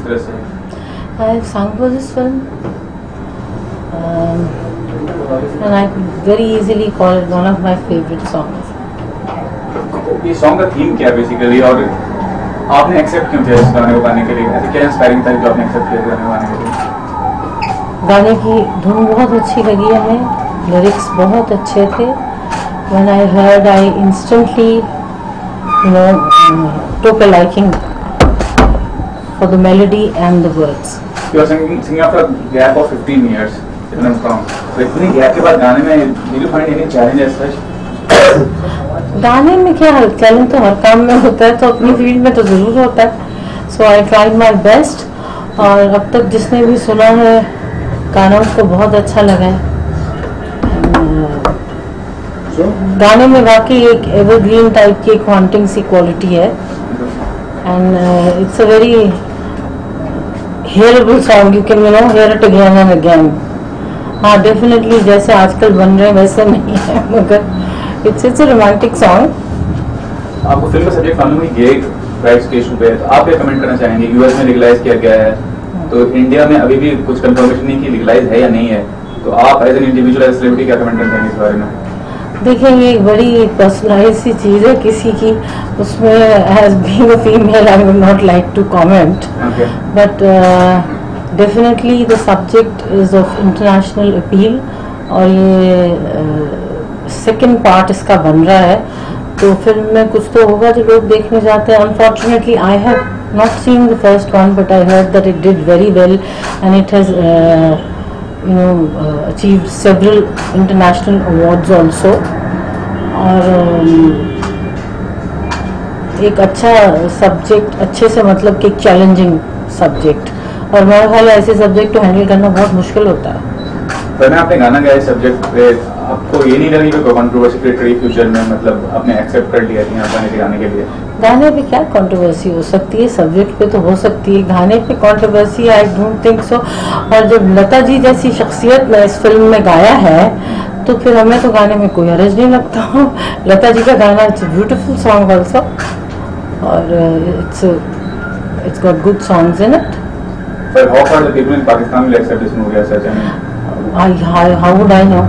किस तरह से? I have sung for this film, and I could very easily call it one of my favorite songs. ये song का theme क्या है बेसिकली, और आपने एक्सेप्ट क्यों किया इस गाने को गाने के लिए? ऐसे क्या इंस्पायरिंग था जो आपने एक्सेप्ट किया गाने को गाने के लिए? गाने की धुन बहुत अच्छी लगी हमें, लिरिक्स बहुत अच्छे थे. When I heard, I instantly, took a liking for the melody and the words. You are singing after a gap of 15 years, if I'm wrong. तो इतने गैप के बाद गाने में did you find any challenge as such? गाने में क्या है, चैलेंज तो हर काम में होता है, तो अपनी फील्ड में तो जरूर होता है. सो आई ट्राइड माई बेस्ट, और अब तक जिसने भी सुना है गाना उसको बहुत अच्छा लगा है. गाने में वाकई एक एवरग्रीन टाइप की एक हॉन्टिंग सी क्वालिटी है, and it's a very hearable song. You can hear it again and again. हाँ, डेफिनेटली जैसे आजकल बन रहे हैं वैसे नहीं है, मगर इट्स अ रोमांटिक सॉन्ग. आपको फिल्म का सब्जेक्ट मालूम है गे राइट्स के इशू पे, तो आप क्या कमेंट करना चाहेंगे? यूएस में लीगलाइज किया गया है, तो इंडिया में अभी भी कुछ कंफर्मेशन नहीं कि लीगलाइज है या नहीं है, तो आप as an individual as celebrity क्या कमेंट करते हैं इस बारे में? देखिए, ये एक बड़ी पर्सनलाइज सी चीज़ है किसी की, उसमें as being a female I would not like to comment, but definitely the subject is of international appeal, और ये सेकंड पार्ट इसका बन रहा है, तो फिल्म में कुछ तो होगा जो लोग देखने जाते हैं. Unfortunately I have not seen the first one, but I heard that it did very well and it has achieved several international awards also. और एक अच्छा सब्जेक्ट, अच्छे से मतलब कि चैलेंजिंग सब्जेक्ट, और मेरा ख्याल है ऐसे सब्जेक्ट को हैंडल करना बहुत मुश्किल होता है. मैंने आपने गाना गाया सब्जेक्ट पे, आपको ये नहीं लगी कोई कंट्रोवर्सी क्रिएट करी फ्यूचर में? मतलब आपने एक्सेप्ट कर लिया कि आप गाने के गाने के लिए? गाने पे क्या कंट्रोवर्सी हो सकती है, सब्जेक्ट पे तो हो सकती है, गाने पे controversy I don't think so. और जब लता जी जैसी शख्सियत ने इस फिल्म में गाया है, तो फिर हमें तो गाने में कोई हर्ज नहीं लगता. लता जी का गाना इट्स ब्यूटीफुल सॉन्ग ऑल्सो, और it's got good songs in it. But how far the people in Pakistan will accept this movie as such? I mean, how would I know?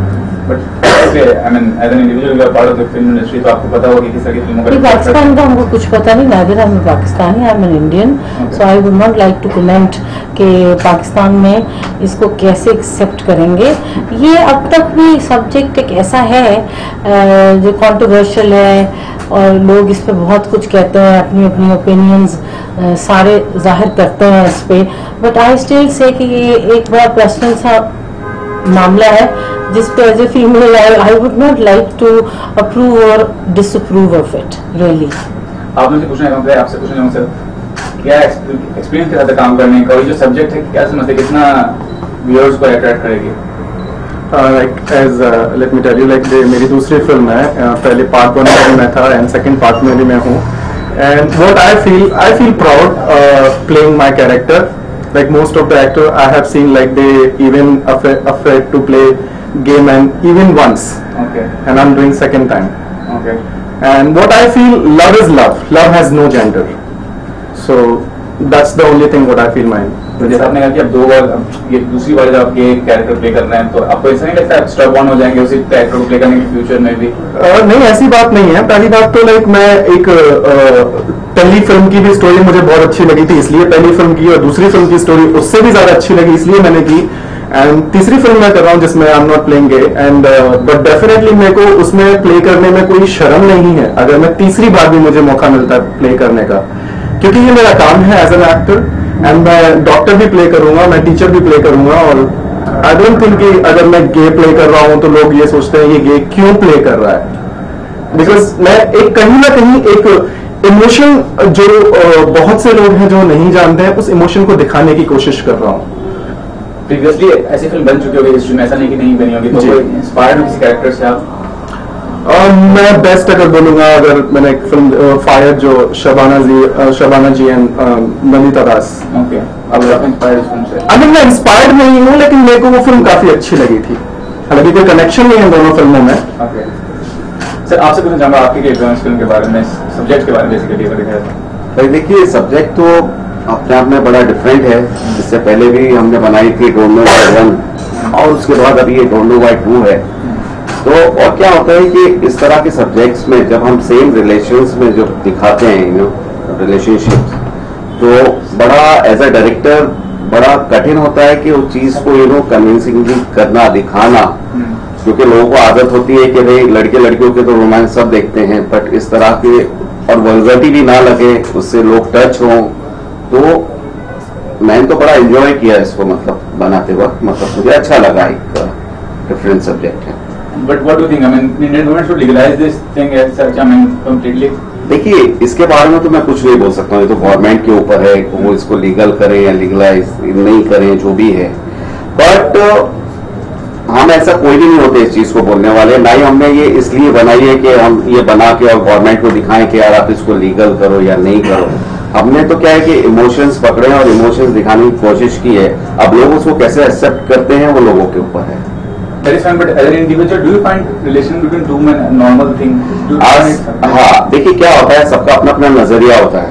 But okay, I mean, as an individual, you are part of the film industry, तो आपको पता होगा कि किस तरह की फिल्मों का. पाकिस्तान का हमको कुछ पता नहीं, neither I'm a Pakistani, I'm an Indian, so I would not like to comment कि पाकिस्तान में इसको कैसे एक्सेप्ट करेंगे. ये अब तक भी सब्जेक्ट एक ऐसा है जो कंट्रोवर्शियल है, और लोग इस पे बहुत कुछ कहते हैं, अपनी अपनी ओपिनियंस सारे जाहिर करते हैं इस पे, बट आई स्टिल से कि ये एक बड़ा पर्सनल सा मामला है जिस पे as a female I would not like to approve और डिसअप्रूव ऑफ इट रियली. आपने से पूछना है, आपसे पूछना चाहूँगा सर, क्या एक्सपीरियंस के साथ काम करने का, और जो सब्जेक्ट है क्या समझते, कितना व्यूअर्स को अट्रैक्ट करेगी? लेट मी टेल यू, मेरी दूसरी फिल्म है, पहले पार्ट 1 में मैं था एंड सेकंड पार्ट में भी मैं हूँ, and what I feel proud playing my character. Like most of the actor I have seen, like they even afraid to play game, and even once. Okay. And I'm doing second time. Okay. And what I feel, love is love. Love has no gender. So that's the only thing what I feel mine. तो जैसे आपने कहा कि अब 2 बार, ये दूसरी बार जब आप ये कैरेक्टर प्ले कर रहे हैं, तो आपको ऐसा नहीं लगता स्टॉप ऑन हो जाएंगे उसी कैरेक्टर को प्ले करने के फ्यूचर में भी? नहीं, ऐसी बात नहीं है. पहली बात तो मैं एक पहली फिल्म की भी स्टोरी मुझे बहुत अच्छी लगी थी, इसलिए पहली फिल्म की, और दूसरी फिल्म की स्टोरी उससे भी ज्यादा अच्छी लगी, इसलिए मैंने की. एंड तीसरी फिल्म मैं कर रहा हूँ जिसमें I am not playing gay, and but definitely मेरे को उसमें प्ले करने में कोई शर्म नहीं है अगर मैं तीसरी बार भी मुझे मौका मिलता है प्ले करने का, क्योंकि ये मेरा काम है एज एन एक्टर. एंड मैं डॉक्टर भी प्ले करूंगा, मैं टीचर भी प्ले करूंगा, और आई डोंट थिंक कि अगर मैं गे प्ले कर रहा हूं तो लोग ये सोचते हैं ये गे क्यों प्ले कर रहा है, बिकॉज मैं एक कहीं ना कहीं एक इमोशन जो बहुत से लोग हैं जो नहीं जानते हैं, उस इमोशन को दिखाने की कोशिश कर रहा हूँ. प्रीवियसली ऐसी फिल्म बन चुकी होगी हिस्ट्री में, ऐसा नहीं कि नहीं बनी होगी, तो इंस्पायर्ड हो किसी कैरेक्टर से आप? मैं बेस्ट अगर बोलूंगा, अगर मैंने एक फिल्म फायर जो शबाना जी एंड नंदिता दास. ओके. अब आप इंस्पायर्ड इस फिल्म से? मैं इंस्पायर्ड नहीं हूँ, लेकिन मेरे को वो फिल्म काफी अच्छी लगी थी. हालांकि कोई कनेक्शन नहीं है दोनों फिल्मों में. ओके. सर आपसे पूछना चाहूंगा आपके फिल्म के बारे में, सब्जेक्ट के बारे में बेसिकली. देखिए, सब्जेक्ट तो अपने आप में बड़ा डिफरेंट है। इससे पहले भी हमने बनाई थी डोंट नो व्हाई 1 और उसके बाद अभी ये डोंट नो व्हाई 2 है। तो और क्या होता है कि इस तरह के सब्जेक्ट्स में जब हम सेम रिलेशंस में जो दिखाते हैं रिलेशनशिप्स, तो बड़ा एज अ डायरेक्टर बड़ा कठिन होता है कि उस चीज को कन्विंसिंगली करना, दिखाना, क्योंकि लोगों को आदत होती है कि भाई लड़के लड़कियों के तो रोमांस सब देखते हैं, बट इस तरह के और वल्गरिटी भी ना लगे, उससे लोग टच हों। तो मैंने तो बड़ा एंजॉय किया इसको, मतलब बनाते वक्त, मतलब मुझे अच्छा लगा, एक डिफरेंट सब्जेक्ट है। But what do you think? I mean, Indian government should legalize this thing as such. I mean, completely. देखिए, इसके बारे में तो मैं कुछ नहीं बोल सकता हूँ, ये तो गवर्नमेंट के ऊपर है, वो इसको लीगल करें या लीगलाइज नहीं करें, जो भी है। बट हम ऐसा कोई भी नहीं होते इस चीज को बोलने वाले, ना ही हमने ये इसलिए बनाई है कि हम ये बना के और गवर्नमेंट को दिखाएं कि यार आप इसको लीगल करो या नहीं करो। हमने तो क्या है कि इमोशंस पकड़े और इमोशंस दिखाने की कोशिश की है। अब लोग उसको कैसे एक्सेप्ट करते हैं वो लोगों के ऊपर है। That is fine, but as an individual, do you find relation between two men a normal thing? हाँ, देखिए क्या होता है, सबका अपना अपना नजरिया होता है।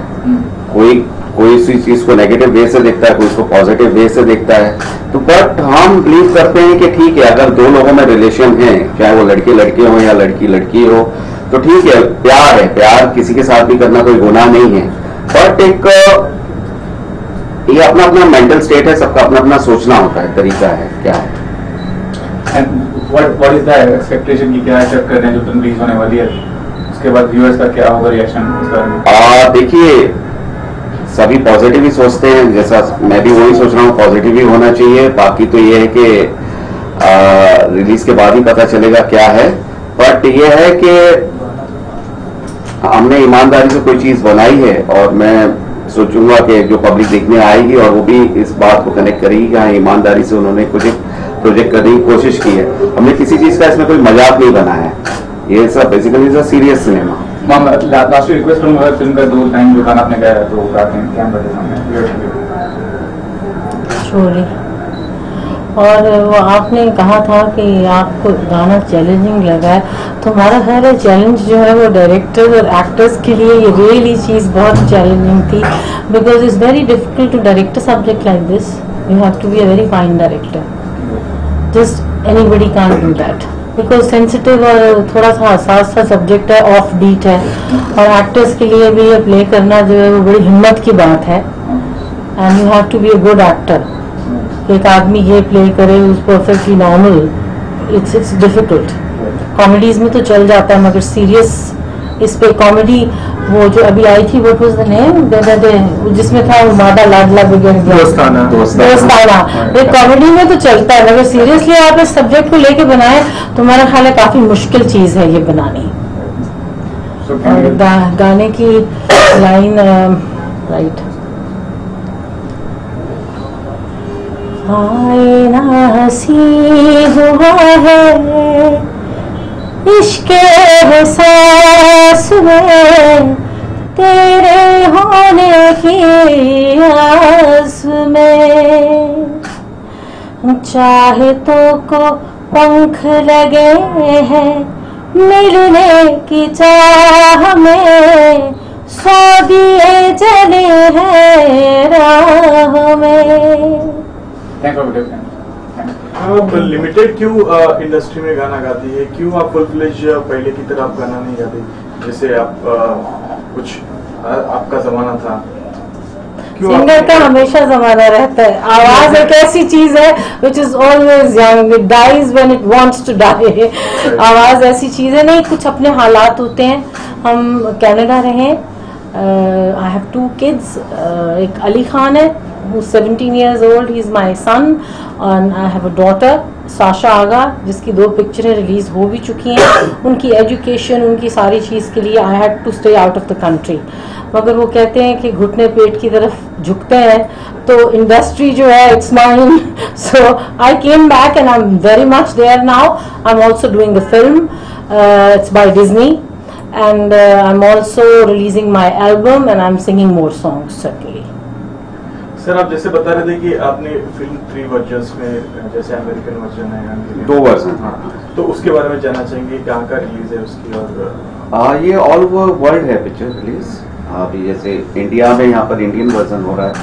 कोई सी चीज को नेगेटिव वे से देखता है, कोई इसको पॉजिटिव वे से देखता है। तो बट हम बिलीव करते हैं कि ठीक है, अगर दो लोगों में रिलेशन है, चाहे वो लड़के लड़के हो या लड़की लड़की हो, तो ठीक है, प्यार है, प्यार किसी के साथ भी करना कोई गुनाह नहीं है। बट एक ये अपना अपना मेंटल स्टेट है, सबका अपना अपना सोचना होता है, तरीका है, क्या है। And what is the expectation की क्या एक्सेप्ट कर रहे हैं जो फिल्म रिलीज होने वाली है, उसके बाद व्यूअर्स का क्या होगा रिएक्शन इस बारे में? देखिए, सभी पॉजिटिव ही सोचते हैं, जैसा मैं भी वही सोच रहा हूँ, पॉजिटिव ही होना चाहिए। बाकी तो ये है कि रिलीज के बाद ही पता चलेगा क्या है। बट ये है कि हमने ईमानदारी से कोई चीज बनाई है और मैं सोचूंगा कि जो पब्लिक देखने आएगी और वो भी इस बात को कनेक्ट करेगी कि हाँ, ईमानदारी से उन्होंने कुछ प्रोजेक्ट करने की कोशिश की है। हमने किसी चीज का इसमें कोई मजाक नहीं बनाया है। ये सब basically is a serious cinema. Last request करूंगा, फिल्म का 2 लाइन जो गाना आपने गाया है तो कैमरा के सामने। सॉरी। और वो आपने कहा था कि आपको गाना चैलेंजिंग लगा है, तो हमारा ख्याल है चैलेंज जो है वो डायरेक्टर्स और एक्टर्स के लिए ये रियली चीज़ बहुत चैलेंजिंग थी, because it's very difficult to direct a subject like this. You have to be a very fine director, just anybody can do that, because sensitive और थोड़ा सा हसास सा सब्जेक्ट है, ऑफ बीट है, और एक्टर्स के लिए भी ये प्ले करना जो है वो बड़ी हिम्मत की बात है। And you have to be a good actor. एक आदमी ये प्ले करे उस perfectly normal, it's difficult. Comedies में तो चल जाता है, मगर सीरियस इस पे कॉमेडी वो जो अभी आई थी, व्हाट वाज द नेम, जिसमें था मादा लाडला दोस्ताना। ये कॉमेडी में तो चलता है, मगर सीरियसली आप इस सब्जेक्ट को लेके बनाए तो हमारा ख्याल है काफी मुश्किल चीज है ये बनानी। और गाने की लाइन राइट, आईना हंसी हुआ है इश्क एहसास में, तेरे होने की आस में, चाहतों को पंख लगे हैं मिलने की चाह में, सौ दिए जले हैं राह में। आप लिमिटेड क्यों इंडस्ट्री में गाना गाती है, क्यों आप फुल फ्लेज पहले की तरह आप गाना नहीं गाते, जैसे आप कुछ आपका जमाना था? सिंगर का हमेशा जमाना रहता है, आवाज एक ऐसी चीज है which is always young, it dies when it wants to die. आवाज ऐसी चीज है, नहीं कुछ अपने हालात होते हैं। हम कनाडा रहे, आई हैव 2 किड्स, एक अली खान है who's 17 years old, he's my son, and I have a daughter Sasha Agha, जिसकी 2 पिक्चरें रिलीज हो भी चुकी हैं। उनकी एजुकेशन, उनकी सारी चीज़ के लिए I had to stay out of the country, मगर वो कहते हैं कि घुटने पेट की तरफ झुकते हैं, तो इंडस्ट्री जो है it's mine, so I came back and I am very much there now. I am also doing the film, it's by Disney, and I'm also releasing my album and I'm singing more songs certainly. Sir, आप जैसे बता रहे थे कि आपने film 3 versions में, जैसे American version है, 2 वर्जन, तो उसके बारे में जानना चाहेंगे, कहाँ का रिलीज है उसकी? और ये ऑल ओवर वर्ल्ड है पिक्चर रिलीज, अभी जैसे इंडिया में यहाँ पर इंडियन वर्जन हो रहा है,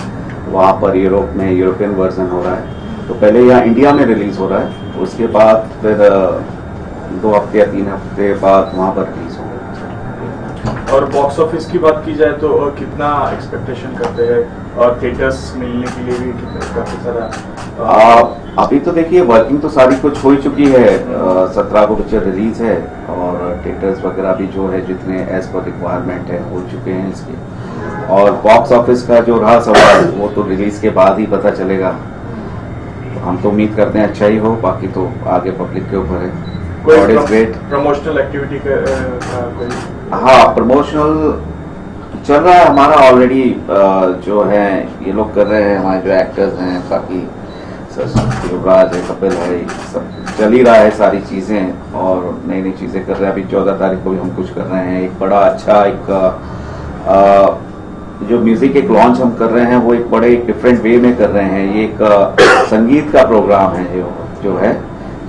वहाँ पर यूरोप में यूरोपियन वर्जन हो रहा है। तो पहले यहाँ इंडिया में रिलीज हो रहा है, उसके बाद फिर 2 हफ्ते या 3 हफ्ते बाद वहाँ पर रिलीज होगा। और बॉक्स ऑफिस की बात की जाए तो कितना एक्सपेक्टेशन करते हैं, और थिएटर्स मिलने के लिए भी काफी सारा अभी तो देखिए वर्किंग तो सारी कुछ हो ही चुकी है। 17 को पिक्चर रिलीज है और थिएटर्स वगैरह भी जो है जितने एज पर रिक्वायरमेंट है हो चुके हैं इसके। और बॉक्स ऑफिस का जो रहा सवाल वो तो रिलीज के बाद ही पता चलेगा। तो हम तो उम्मीद करते हैं अच्छा ही हो, बाकी तो आगे पब्लिक के ऊपर है। कोई प्रमोशनल एक्टिविटी का कोई? हाँ, प्रमोशनल चल रहा है हमारा ऑलरेडी। जो है ये लोग कर रहे हैं, हमारे जो एक्टर्स हैं, बाकी युवराज है, कपिल है, सब चल ही रहा है सारी चीजें, और नई नई चीजें कर रहे हैं। अभी 14 तारीख को भी हम कुछ कर रहे हैं, एक बड़ा अच्छा एक जो म्यूजिक एक लॉन्च हम कर रहे हैं, वो एक बड़े डिफरेंट वे में कर रहे हैं। ये एक संगीत का प्रोग्राम है जो है,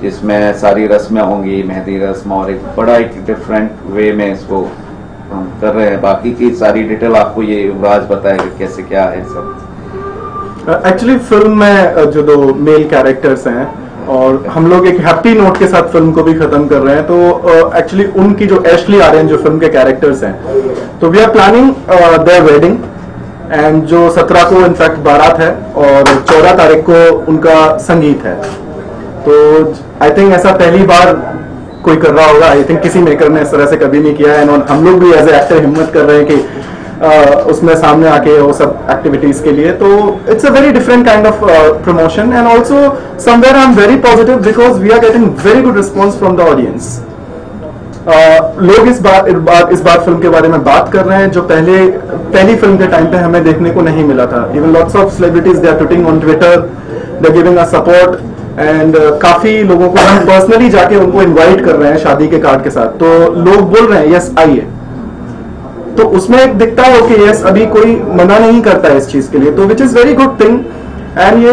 जिसमें सारी रस्में होंगी, मेहंदी रस्म, और एक बड़ा एक डिफरेंट वे में इसको हम कर रहे हैं। बाकी की सारी डिटेल आपको ये युवराज बताएगा कैसे क्या है सब। एक्चुअली फिल्म में जो 2 मेल कैरेक्टर्स हैं, और हम लोग एक हैप्पी नोट के साथ फिल्म को भी खत्म कर रहे हैं, तो एक्चुअली उनकी जो एशली आर्यन जो फिल्म के कैरेक्टर्स हैं, तो we are planning there wedding, and जो 17 को इनफैक्ट बारात है और 14 तारीख को उनका संगीत है। तो आई थिंक ऐसा पहली बार कोई कर रहा होगा। आई थिंक किसी मेकर ने इस तरह से कभी नहीं किया है, और हम लोग भी एज ए एक्टर हिम्मत कर रहे हैं कि उसमें सामने आके वो सब एक्टिविटीज के लिए। तो it's a very different kind of promotion, and also somewhere I am very positive because we are getting very good response from the audience. लोग इस बार फिल्म के बारे में बात कर रहे हैं जो पहली फिल्म के टाइम पे हमें देखने को नहीं मिला था। Even lots of celebrities they are tweeting on Twitter, they are giving us support, and काफी लोगों को हम पर्सनली जाके उनको इनवाइट कर रहे हैं शादी के कार्ड के साथ। तो लोग बोल रहे हैं यस आइए, तो उसमें एक दिखता है कि यस अभी कोई मना नहीं करता है इस चीज के लिए, तो which is very good thing. And ये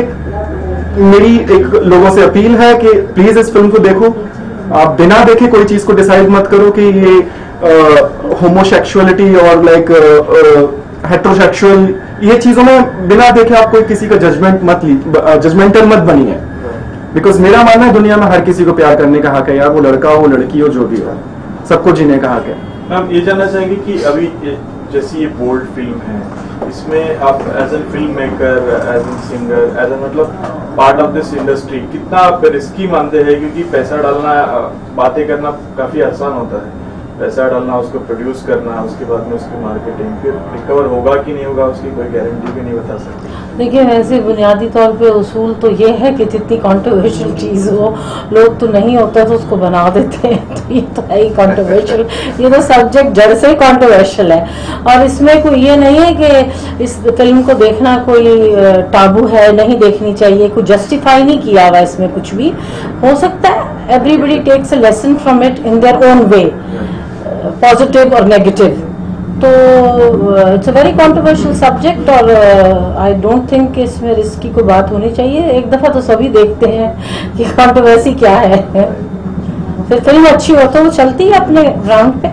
मेरी एक लोगों से अपील है कि प्लीज इस फिल्म को देखो। आप बिना देखे कोई चीज को डिसाइड मत करो कि ये होमोसेक्सुअलिटी और लाइक हेट्रोसेक्सुअल, ये चीजों में बिना देखे आप कोई किसी का जजमेंटल मत बनिए। बिकॉज मेरा मानना है दुनिया में हर किसी को प्यार करने का हक है, यार वो लड़का हो लड़की हो जो भी हो, सबको जीने का हक है। मैम ये जानना चाहेंगे कि अभी जैसी ये बोल्ड फिल्म है, इसमें आप as an film maker, as an singer, as an मतलब पार्ट ऑफ दिस इंडस्ट्री कितना आप रिस्की मानते हैं? क्योंकि पैसा डालना, बातें करना काफी आसान होता है, पैसा डालना, उसको प्रोड्यूस करना, उसके बाद में उसकी मार्केटिंग, फिर रिकवर होगा कि नहीं होगा उसकी कोई गारंटी भी नहीं बता सकते। देखिए वैसे बुनियादी तौर पे उसूल तो ये है कि जितनी कंट्रोवर्शियल चीज़ हो, लोग तो नहीं होता तो उसको बना देते हैं, तो ये तो है ही कंट्रोवर्शियल। ये तो सब्जेक्ट जड़ से कंट्रोवर्शियल है, और इसमें कोई ये नहीं है कि इस फिल्म को देखना कोई टाबू है, नहीं देखनी चाहिए, कुछ जस्टिफाई नहीं किया हुआ इसमें, कुछ भी हो सकता है। Everybody takes a lesson from it in their own way, positive और नेगेटिव। तो it's a very controversial subject, और आई डोंट थिंक इसमें रिस्क की कोई बात होनी चाहिए। एक दफा तो सभी देखते हैं कि कंट्रोवर्सी क्या है, फिर फिल्म अच्छी हो तो वो चलती है अपने ग्राउंड पे।